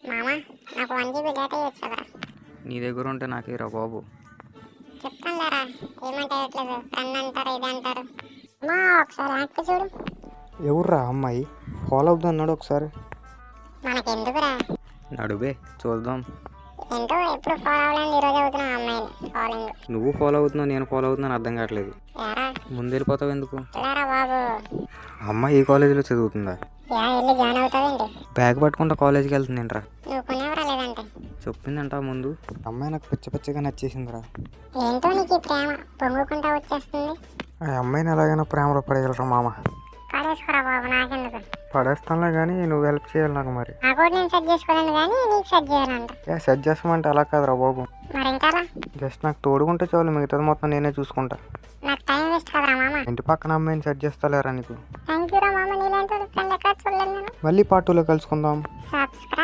మామ నాకు 1 GB data ఇవ్వచ్చు కదరా. నీ దగ్గర ఉంటే నాకేరా బాబు. చెప్తాను లేరా, ఏమంటే ఇట్లేదు ఫ్రెండ్ అంటారు ఇది అంటారు. మా ఒకసారి యాక్ట్ చూడు. ఎవర్రా అమ్మాయి? ఫాలో అవుద్దాం అన్నాడు ఒకసారి. మనకెందుకురా, నడువే చూద్దాం. ఏంటో ఎప్పుడు ఫాలో అవ్వాలని ఈరోజు అవుతున్నాం అమ్మాయిని ఫాలోయింగ్. నువ్వు ఫాలో అవుతున్నావు, నేను ఫాలో అవుతున్నాను, అర్థం కావట్లేదు. యారా ముందు వెళ్ళిపోతావు ఎందుకు? లేరా బాబు. అమ్మాయి ఈ కాలేజీలో చదువుతుందా? వెళ్ళి జాయిన్ అవుతావేంటి? బ్యాగ్ పట్టుకుంటా కాలేజీకి వెళ్తుందేంట్రా? నువ్వు కొనేవరా లేదంటే? చెప్పిందంట ముందు. అమ్మాయి నాకు పిచ్చ పిచ్చగా నచ్చేసిందిరా. ఏంటో నీకు ఈ ప్రేమ పొంగుకుంటా వచ్చేస్తుంది. ఆ అమ్మాయిని ఎలాగైనా ప్రేమలో పడగలరా మామ? పడేసుకోరా బాబు, నాకెందుకు. పడేస్తానులే కానీ నువ్వు హెల్ప్ చేయాలి నాకు మరి. నా కూడా నేను సెట్ చేసుకోలేను కానీ నీకు సెట్ చేయాలంట. సెట్ చేస్తామంటే అలా కాదురా బాబు. మరి ఇంకా జస్ట్ నాకు తోడుకుంటే చాలు, మిగతాది మొత్తం నేనే చూసుకుంటా. నాకు టైం వేస్ట్ కదరా మామ. ఇంటి పక్కన అమ్మాయిని సెట్ చేస్తాలేరా నీకు. థ్యాంక్ యూ రా మామ, నీలాంటి ఫ్రెండ్ ఎక్కడ చూడలేదు నేను. మళ్ళీ పార్ట్ 2లో కలుసుకుందాం. సబ్స్క్రైబ్.